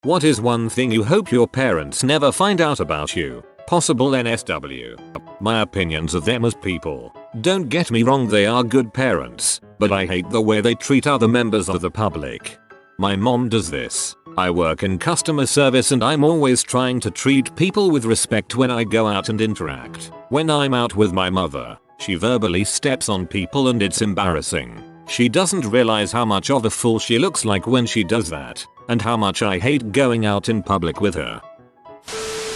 What is one thing you hope your parents never find out about you? Possible NSW. My opinions of them as people. Don't get me wrong, they are good parents, but I hate the way they treat other members of the public. My mom does this. I work in customer service and I'm always trying to treat people with respect when I go out and interact. When I'm out with my mother, she verbally steps on people and it's embarrassing. She doesn't realize how much of a fool she looks like when she does that, and how much I hate going out in public with her.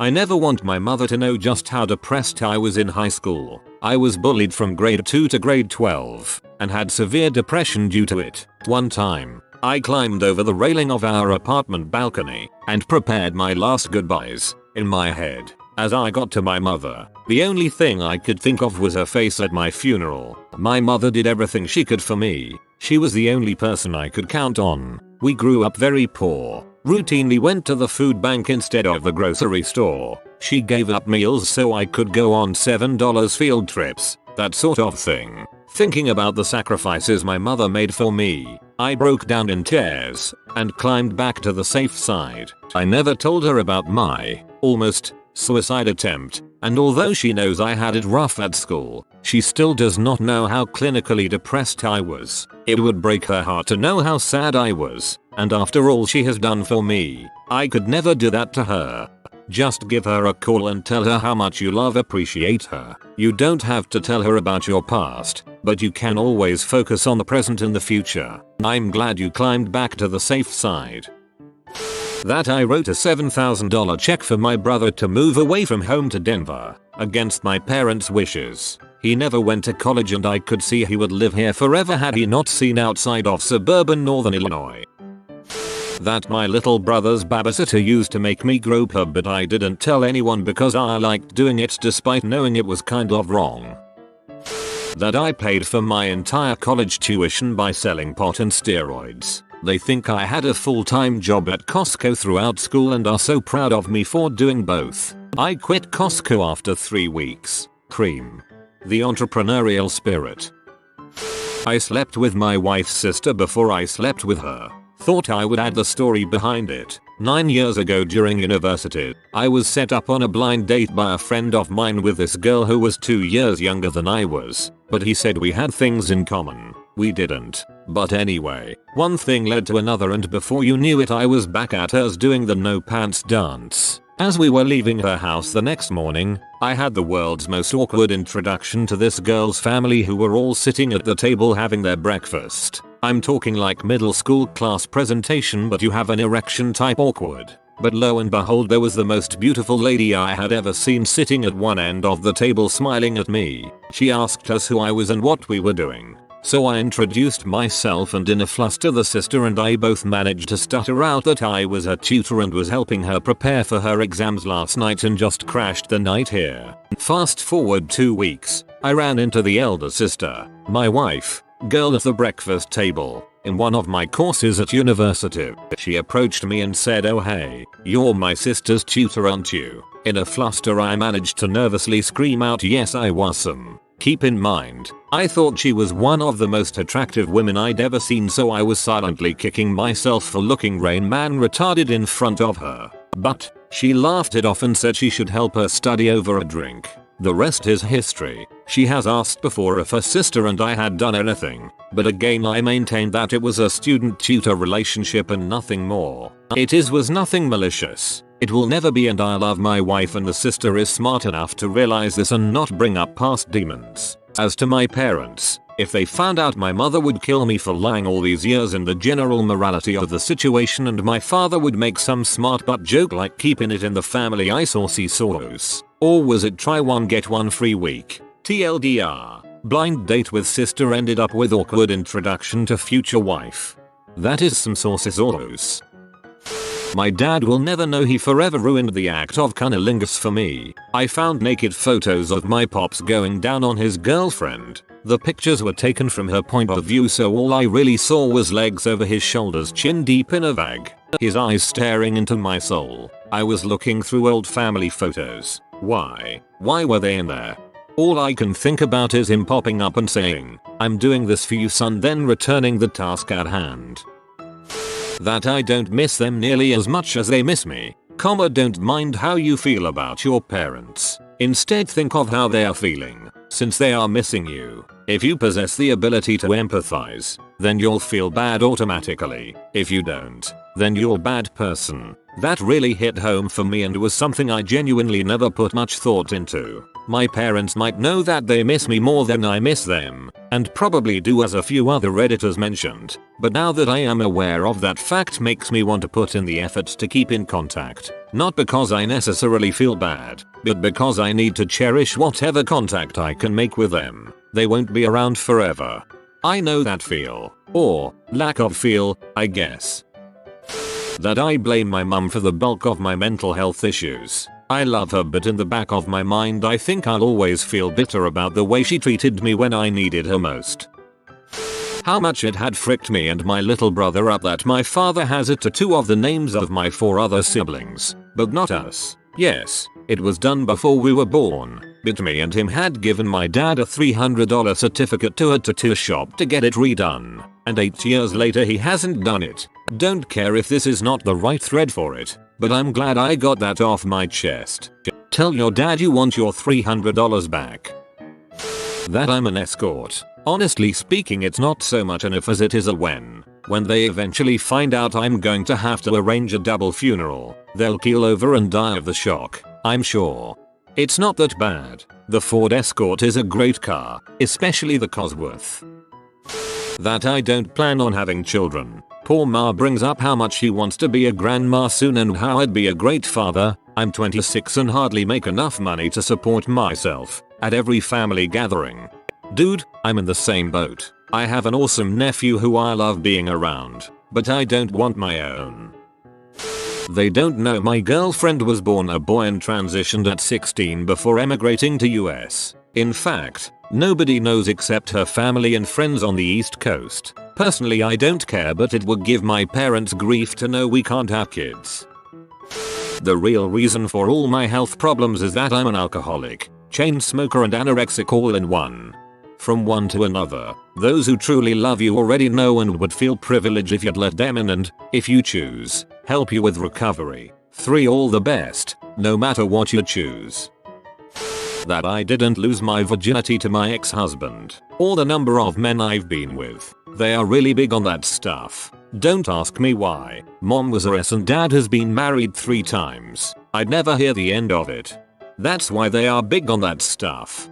I never want my mother to know just how depressed I was in high school. I was bullied from grade 2 to grade 12, and had severe depression due to it. One time, I climbed over the railing of our apartment balcony and prepared my last goodbyes. In my head, as I got to my mother, the only thing I could think of was her face at my funeral. My mother did everything she could for me. She was the only person I could count on. We grew up very poor, routinely went to the food bank instead of the grocery store. She gave up meals so I could go on $7 field trips, that sort of thing. Thinking about the sacrifices my mother made for me, I broke down in tears and climbed back to the safe side. I never told her about my almost suicide attempt, and although she knows I had it rough at school, she still does not know how clinically depressed I was. It would break her heart to know how sad I was, and after all she has done for me, I could never do that to her. Just give her a call and tell her how much you appreciate her. You don't have to tell her about your past, but you can always focus on the present and the future. I'm glad you climbed back to the safe side. That I wrote a $7,000 check for my brother to move away from home to Denver, against my parents' wishes. He never went to college and I could see he would live here forever had he not seen outside of suburban northern Illinois. That my little brother's babysitter used to make me grope her, but I didn't tell anyone because I liked doing it despite knowing it was kind of wrong. That I paid for my entire college tuition by selling pot and steroids. They think I had a full-time job at Costco throughout school and are so proud of me for doing both. I quit Costco after 3 weeks. Cream. The entrepreneurial spirit. I slept with my wife's sister before I slept with her. Thought I would add the story behind it. 9 years ago during university, I was set up on a blind date by a friend of mine with this girl who was 2 years younger than I was, but he said we had things in common. We didn't. But anyway, one thing led to another and before you knew it I was back at hers doing the no pants dance. As we were leaving her house the next morning, I had the world's most awkward introduction to this girl's family who were all sitting at the table having their breakfast. I'm talking like middle school class presentation but you have an erection type awkward. But lo and behold there was the most beautiful lady I had ever seen sitting at one end of the table smiling at me. She asked us who I was and what we were doing. So I introduced myself and in a fluster the sister and I both managed to stutter out that I was her tutor and was helping her prepare for her exams last night and just crashed the night here. Fast forward 2 weeks, I ran into the elder sister, my wife, girl at the breakfast table, in one of my courses at university. She approached me and said, "Oh hey, you're my sister's tutor aren't you?" In a fluster I managed to nervously scream out yes I was. Keep in mind, I thought she was one of the most attractive women I'd ever seen so I was silently kicking myself for looking Rain Man retarded in front of her. But, she laughed it off and said she should help her study over a drink. The rest is history. She has asked before if her sister and I had done anything, but again I maintained that it was a student-tutor relationship and nothing more. Was nothing malicious. It will never be and I love my wife and the sister is smart enough to realize this and not bring up past demons. As to my parents, if they found out my mother would kill me for lying all these years in the general morality of the situation and my father would make some smart butt joke like keeping it in the family I saw Soros. Or was it try one get one free week? TLDR. Blind date with sister ended up with awkward introduction to future wife. That is some Soros. My dad will never know he forever ruined the act of cunnilingus for me. I found naked photos of my pops going down on his girlfriend. The pictures were taken from her point of view so all I really saw was legs over his shoulders chin deep in a bag. His eyes staring into my soul. I was looking through old family photos. Why? Why were they in there? All I can think about is him popping up and saying, "I'm doing this for you son," then returning the task at hand. That I don't miss them nearly as much as they miss me. Don't mind how you feel about your parents. Instead think of how they are feeling, since they are missing you. If you possess the ability to empathize, then you'll feel bad automatically. If you don't, then you're a bad person. That really hit home for me and was something I genuinely never put much thought into. My parents might know that they miss me more than I miss them, and probably do, as a few other redditors mentioned, but now that I am aware of that fact makes me want to put in the effort to keep in contact. Not because I necessarily feel bad, but because I need to cherish whatever contact I can make with them. They won't be around forever. I know that feel, or lack of feel, I guess. That I blame my mum for the bulk of my mental health issues. I love her, but in the back of my mind I think I'll always feel bitter about the way she treated me when I needed her most. How much it had fricked me and my little brother up that my father has a tattoo of the names of my 4 other siblings, but not us. Yes, it was done before we were born, but me and him had given my dad a $300 certificate to a tattoo shop to get it redone, and 8 years later he hasn't done it. Don't care if this is not the right thread for it, but I'm glad I got that off my chest. Tell your dad you want your $300 back. That I'm an escort. Honestly speaking, it's not so much an if as it is a when. When they eventually find out I'm going to have to arrange a double funeral, they'll keel over and die of the shock, I'm sure. It's not that bad. The Ford Escort is a great car, especially the Cosworth. That I don't plan on having children. Poor Ma brings up how much she wants to be a grandma soon and how I'd be a great father. I'm 26 and hardly make enough money to support myself at every family gathering. Dude, I'm in the same boat. I have an awesome nephew who I love being around, but I don't want my own. They don't know my girlfriend was born a boy and transitioned at 16 before emigrating to US. In fact, nobody knows except her family and friends on the East Coast. Personally, I don't care, but it would give my parents grief to know we can't have kids. The real reason for all my health problems is that I'm an alcoholic, chain smoker and anorexic all in one. From one to another, those who truly love you already know and would feel privileged if you'd let them in and, if you choose, help you with recovery. 3 All the best, no matter what you choose. That I didn't lose my virginity to my ex-husband, or the number of men I've been with. They are really big on that stuff. Don't ask me why. Mom was a S and dad has been married 3 times. I'd never hear the end of it. That's why they are big on that stuff.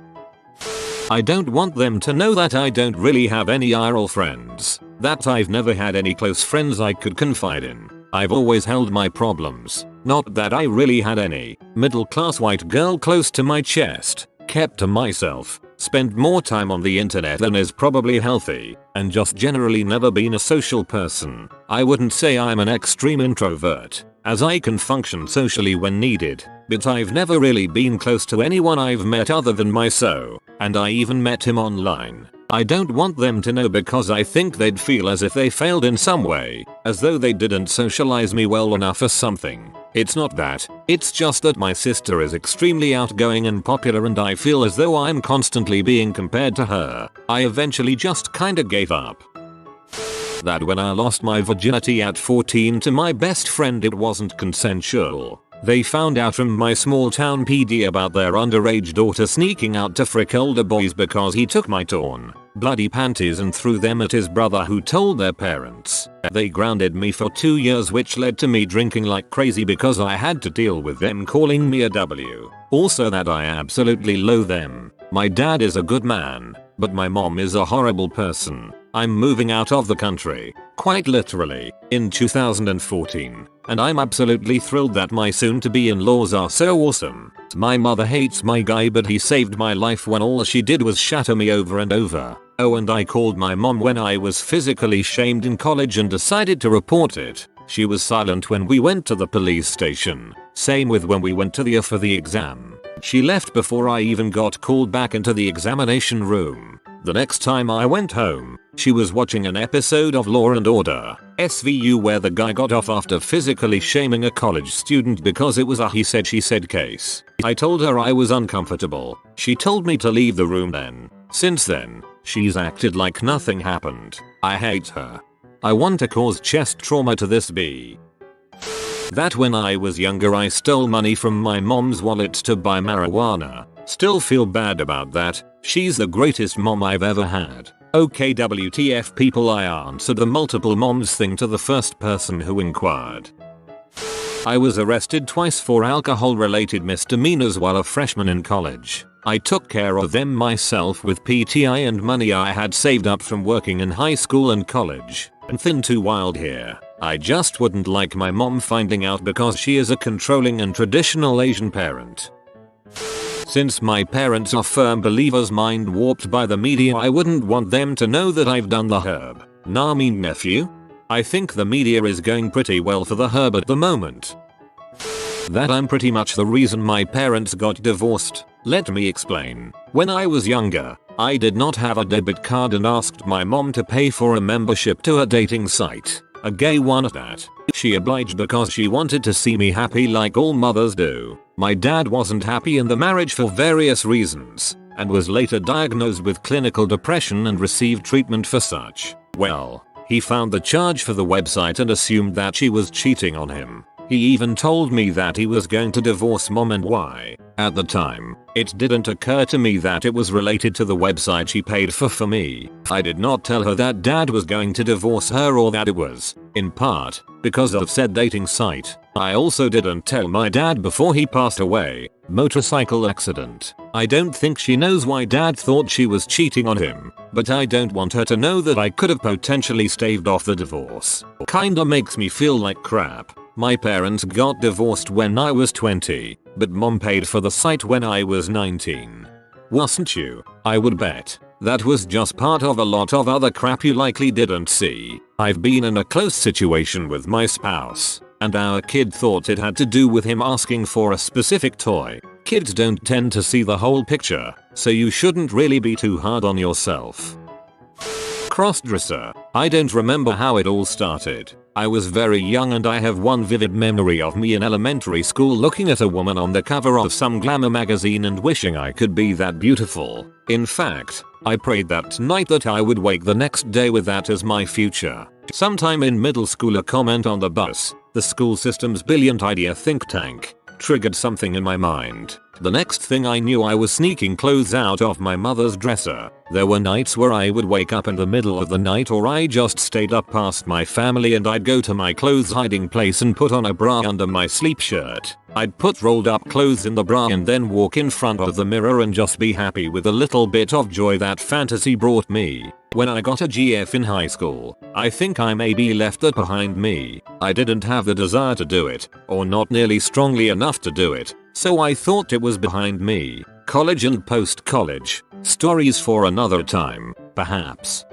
I don't want them to know that I don't really have any IRL friends. That I've never had any close friends I could confide in. I've always held my problems. Not that I really had any. Middle class white girl close to my chest. Kept to myself. Spend more time on the internet than is probably healthy, and just generally never been a social person. I wouldn't say I'm an extreme introvert, as I can function socially when needed, but I've never really been close to anyone I've met other than my so, and I even met him online. I don't want them to know because I think they'd feel as if they failed in some way, as though they didn't socialize me well enough or something. It's not that, it's just that my sister is extremely outgoing and popular and I feel as though I'm constantly being compared to her. I eventually just kinda gave up. That when I lost my virginity at 14 to my best friend, it wasn't consensual. They found out from my small town PD about their underage daughter sneaking out to frick older boys because he took my torn, bloody panties and threw them at his brother, who told their parents. They grounded me for 2 years, which led to me drinking like crazy because I had to deal with them calling me a W. Also that I absolutely loathe them. My dad is a good man, but my mom is a horrible person. I'm moving out of the country, quite literally, in 2014, and I'm absolutely thrilled that my soon-to-be in-laws are so awesome. My mother hates my guy, but he saved my life when all she did was shatter me over and over. Oh, and I called my mom when I was physically shamed in college and decided to report it. She was silent when we went to the police station. Same with when we went to the for the exam. She left before I even got called back into the examination room. The next time I went home, she was watching an episode of Law and Order, SVU, where the guy got off after physically shaming a college student because it was a he said she said case. I told her I was uncomfortable. She told me to leave the room then. Since then, she's acted like nothing happened. I hate her. I want to cause chest trauma to this bee. That when I was younger I stole money from my mom's wallet to buy marijuana. Still feel bad about that. She's the greatest mom I've ever had. Okay, WTF people, I answered the multiple moms thing to the first person who inquired. I was arrested twice for alcohol related misdemeanors while a freshman in college. I took care of them myself with PTI and money I had saved up from working in high school and college. Nothing too wild here. I just wouldn't like my mom finding out because she is a controlling and traditional Asian parent. Since my parents are firm believers mind warped by the media, I wouldn't want them to know that I've done the herb. Nah, mean nephew? I think the media is going pretty well for the herb at the moment. That I'm pretty much the reason my parents got divorced. Let me explain. When I was younger, I did not have a debit card and asked my mom to pay for a membership to a dating site. A gay one at that. She obliged because she wanted to see me happy like all mothers do. My dad wasn't happy in the marriage for various reasons, and was later diagnosed with clinical depression and received treatment for such. Well, he found the charge for the website and assumed that she was cheating on him. He even told me that he was going to divorce mom and why. At the time, it didn't occur to me that it was related to the website she paid for me. I did not tell her that dad was going to divorce her or that it was, in part, because of said dating site. I also didn't tell my dad before he passed away. Motorcycle accident. I don't think she knows why dad thought she was cheating on him, but I don't want her to know that I could have potentially staved off the divorce. Kinda makes me feel like crap. My parents got divorced when I was 20, but mom paid for the site when I was 19. Wasn't you? I would bet. That was just part of a lot of other crap you likely didn't see. I've been in a close situation with my spouse, and our kid thought it had to do with him asking for a specific toy. Kids don't tend to see the whole picture, so you shouldn't really be too hard on yourself. Crossdresser. I don't remember how it all started. I was very young and I have one vivid memory of me in elementary school looking at a woman on the cover of some glamour magazine and wishing I could be that beautiful. In fact, I prayed that night that I would wake the next day with that as my future. Sometime in middle school, a comment on the bus, the school system's brilliant idea think tank, triggered something in my mind. The next thing I knew, I was sneaking clothes out of my mother's dresser. There were nights where I would wake up in the middle of the night, or I just stayed up past my family and I'd go to my clothes hiding place and put on a bra under my sleep shirt. I'd put rolled up clothes in the bra and then walk in front of the mirror and just be happy with the little bit of joy that fantasy brought me. When I got a GF in high school, I think I maybe left that behind me. I didn't have the desire to do it, or not nearly strongly enough to do it, so I thought it was behind me. College and post-college, stories for another time, perhaps.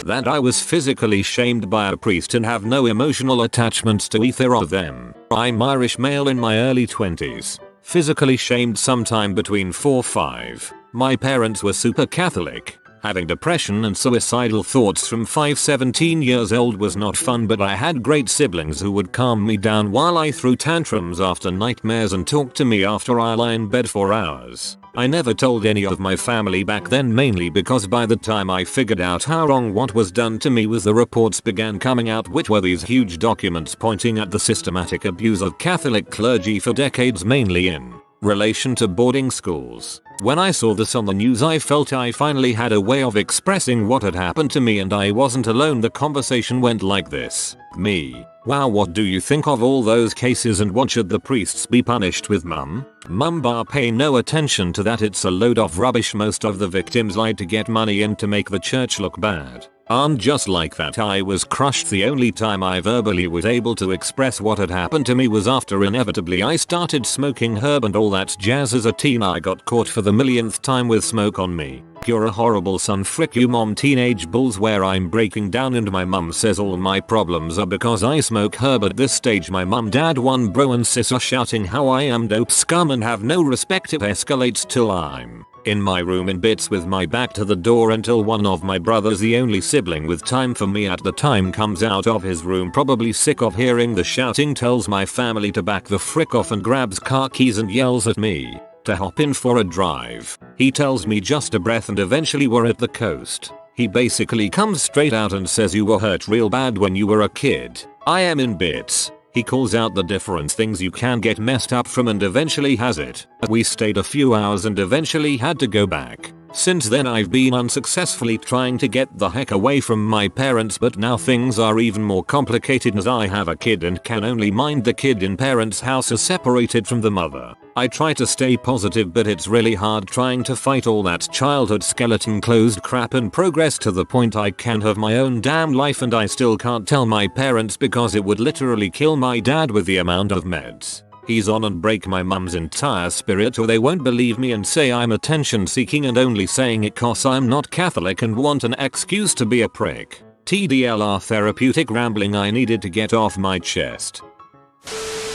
That I was physically shamed by a priest and have no emotional attachments to either of them. I'm Irish male in my early 20s. Physically shamed sometime between 4-5. My parents were super Catholic. Having depression and suicidal thoughts from 17 years old was not fun, but I had great siblings who would calm me down while I threw tantrums after nightmares and talk to me after I lie in bed for hours. I never told any of my family back then, mainly because by the time I figured out how wrong what was done to me was, the reports began coming out, which were these huge documents pointing at the systematic abuse of Catholic clergy for decades, mainly in relation to boarding schools. When I saw this on the news, I felt I finally had a way of expressing what had happened to me, and I wasn't alone. The conversation went like this. Me. Wow, what do you think of all those cases, and what should the priests be punished with, mum? Mum bar, pay no attention to that, it's a load of rubbish. Most of the victims lied to get money and to make the church look bad. And just like that, I was crushed. The only time I verbally was able to express what had happened to me was after inevitably I started smoking herb and all that jazz. As a teen, I got caught for the millionth time with smoke on me. You're a horrible son, frick you mom. Teenage bulls, where I'm breaking down and my mum says all my problems are because I smoke herb. At this stage, my mum, dad, one bro and sis are shouting how I am dope scum and have no respect. It escalates till I'm in my room in bits with my back to the door until one of my brothers, the only sibling with time for me at the time, comes out of his room, probably sick of hearing the shouting, tells my family to back the frick off and grabs car keys and yells at me to hop in for a drive. He tells me just a breath and eventually we're at the coast. He basically comes straight out and says you were hurt real bad when you were a kid. I am in bits. He calls out the different things you can get messed up from and eventually has it. We stayed a few hours and eventually had to go back. Since then I've been unsuccessfully trying to get the heck away from my parents, but now things are even more complicated as I have a kid and can only mind the kid in parents' house as separated from the mother. I try to stay positive, but it's really hard trying to fight all that childhood skeleton closed crap and progress to the point I can have my own damn life, and I still can't tell my parents because it would literally kill my dad with the amount of meds he's on and break my mum's entire spirit, or they won't believe me and say I'm attention seeking and only saying it cause I'm not Catholic and want an excuse to be a prick. TDLR therapeutic rambling I needed to get off my chest.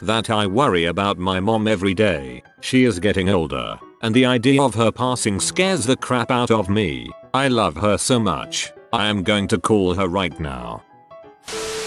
That I worry about my mom every day. She is getting older, and the idea of her passing scares the crap out of me. I love her so much. I am going to call her right now.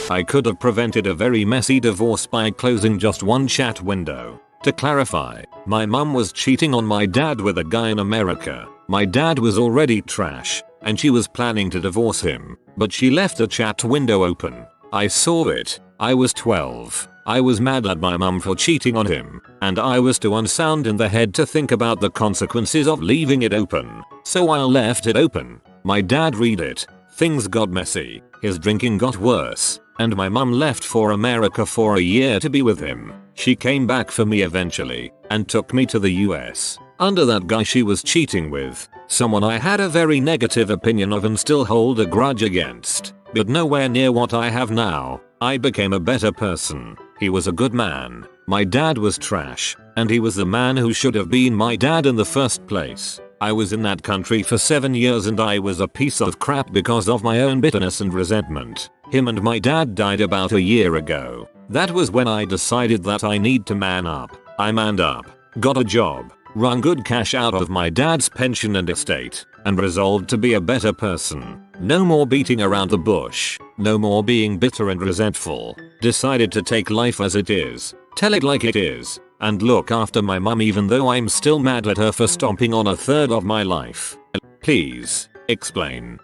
I could have prevented a very messy divorce by closing just one chat window. To clarify, my mum was cheating on my dad with a guy in America. My dad was already trash, and she was planning to divorce him, but she left a chat window open. I saw it. I was 12. I was mad at my mum for cheating on him, and I was too unsound in the head to think about the consequences of leaving it open. So I left it open. My dad read it. Things got messy. His drinking got worse, and my mum left for America for a year to be with him. She came back for me eventually, and took me to the US. Under that guy she was cheating with, someone I had a very negative opinion of and still hold a grudge against, but nowhere near what I have now. I became a better person. He was a good man. My dad was trash, and he was the man who should have been my dad in the first place. I was in that country for 7 years and I was a piece of crap because of my own bitterness and resentment. Him and my dad died about a year ago. That was when I decided that I need to man up. I manned up, got a job, wrung good cash out of my dad's pension and estate, and resolved to be a better person. No more beating around the bush. No more being bitter and resentful. Decided to take life as it is, tell it like it is, and look after my mum even though I'm still mad at her for stomping on a third of my life. Please, explain.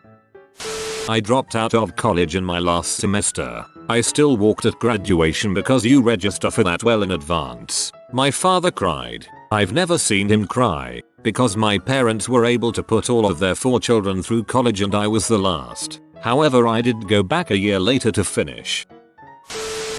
I dropped out of college in my last semester. I still walked at graduation because you register for that well in advance. My father cried. I've never seen him cry, because my parents were able to put all of their 4 children through college and I was the last. However, I did go back a year later to finish.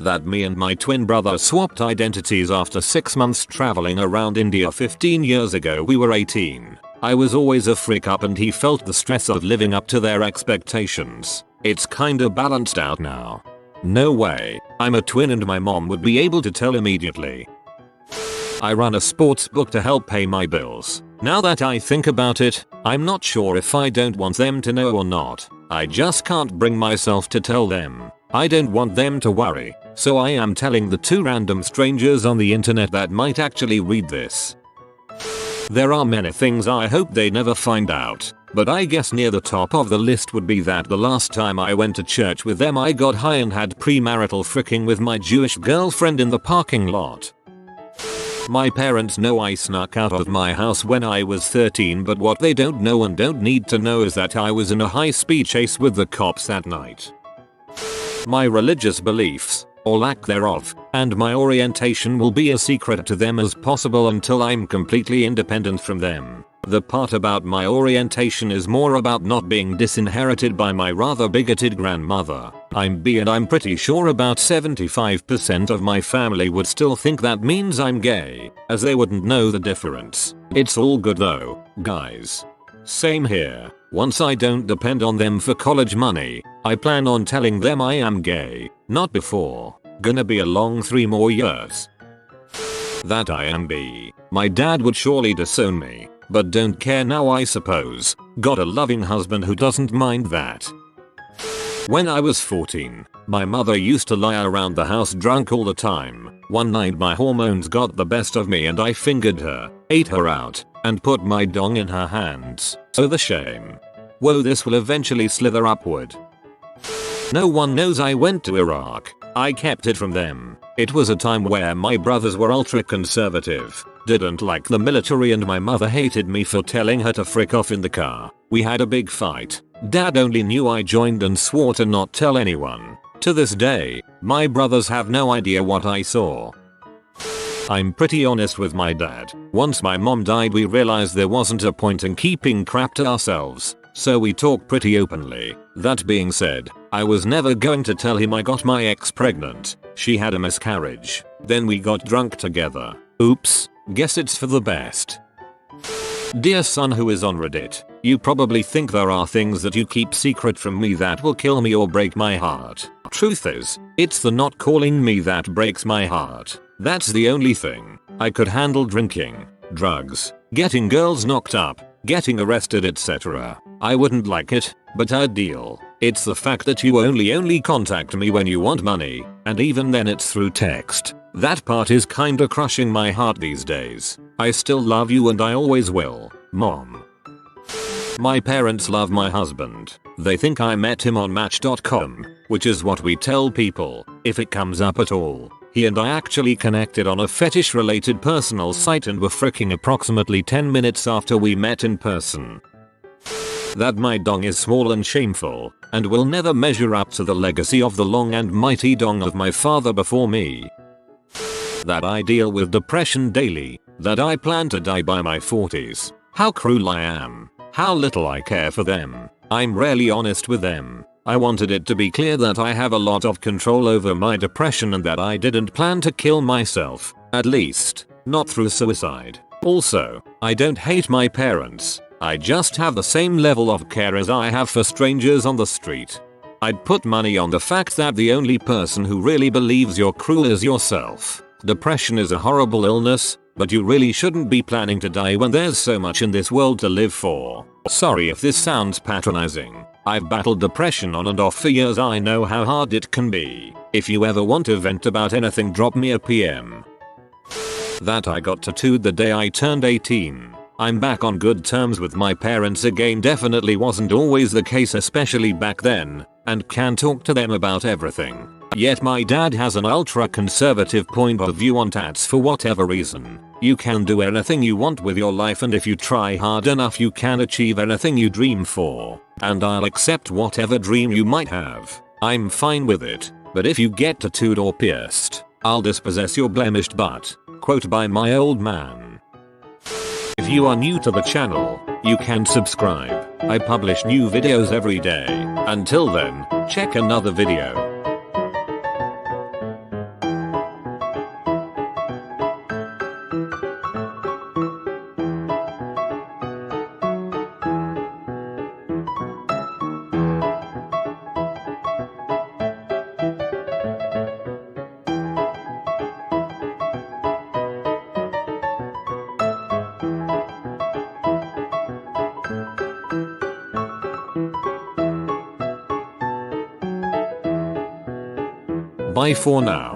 That me and my twin brother swapped identities after 6 months traveling around India 15 years ago. We were 18. I was always a freak up and he felt the stress of living up to their expectations. It's kinda balanced out now. No way. I'm a twin and my mom would be able to tell immediately. I run a sports book to help pay my bills. Now that I think about it, I'm not sure if I don't want them to know or not. I just can't bring myself to tell them. I don't want them to worry, so I am telling the 2 random strangers on the internet that might actually read this. There are many things I hope they never find out, but I guess near the top of the list would be that the last time I went to church with them I got high and had premarital fricking with my Jewish girlfriend in the parking lot. My parents know I snuck out of my house when I was 13, but what they don't know and don't need to know is that I was in a high-speed chase with the cops that night. My religious beliefs, or lack thereof, and my orientation will be as secret to them as possible until I'm completely independent from them. The part about my orientation is more about not being disinherited by my rather bigoted grandmother. I'm bi and I'm pretty sure about 75% of my family would still think that means I'm gay, as they wouldn't know the difference. It's all good though, guys. Same here. Once I don't depend on them for college money, I plan on telling them I am gay. Not before. Gonna be a long 3 more years. That I am bi. My dad would surely disown me, but don't care now I suppose. Got a loving husband who doesn't mind that. When I was 14, my mother used to lie around the house drunk all the time. One night my hormones got the best of me and I fingered her, ate her out, and put my dong in her hands. Oh the shame. Whoa, this will eventually slither upward. No one knows I went to Iraq. I kept it from them. It was a time where my brothers were ultra conservative, didn't like the military, and my mother hated me for telling her to frick off in the car. We had a big fight. Dad only knew I joined and swore to not tell anyone. To this day, my brothers have no idea what I saw. I'm pretty honest with my dad. Once my mom died we realized there wasn't a point in keeping crap to ourselves, so we talk pretty openly. That being said, I was never going to tell him I got my ex pregnant. She had a miscarriage. Then we got drunk together. Oops, guess it's for the best. Dear son who is on Reddit, you probably think there are things that you keep secret from me that will kill me or break my heart. Truth is, it's the not calling me that breaks my heart. That's the only thing. I could handle drinking, drugs, getting girls knocked up, getting arrested, etc. I wouldn't like it, but I'd deal. It's the fact that you only contact me when you want money, and even then it's through text. That part is kinda crushing my heart these days. I still love you and I always will, Mom. My parents love my husband. They think I met him on Match.com, which is what we tell people, if it comes up at all. He and I actually connected on a fetish related personal site and were fricking approximately 10 minutes after we met in person. That my dong is small and shameful, and will never measure up to the legacy of the long and mighty dong of my father before me. That I deal with depression daily, that I plan to die by my 40s. How cruel I am. How little I care for them. I'm rarely honest with them. I wanted it to be clear that I have a lot of control over my depression and that I didn't plan to kill myself, at least, not through suicide. Also, I don't hate my parents, I just have the same level of care as I have for strangers on the street. I'd put money on the fact that the only person who really believes you're cruel is yourself. Depression is a horrible illness, but you really shouldn't be planning to die when there's so much in this world to live for. Sorry if this sounds patronizing. I've battled depression on and off for years. I know how hard it can be. If you ever want to vent about anything, drop me a PM. That I got tattooed the day I turned 18. I'm back on good terms with my parents again. Definitely wasn't always the case, especially back then, and can talk to them about everything. Yet my dad has an ultra conservative point of view on tats for whatever reason. You can do anything you want with your life, and if you try hard enough you can achieve anything you dream for. And I'll accept whatever dream you might have. I'm fine with it. But if you get tattooed or pierced, I'll dispossess your blemished butt. Quote by my old man. If you are new to the channel, you can subscribe. I publish new videos every day. Until then, check another video. Bye for now.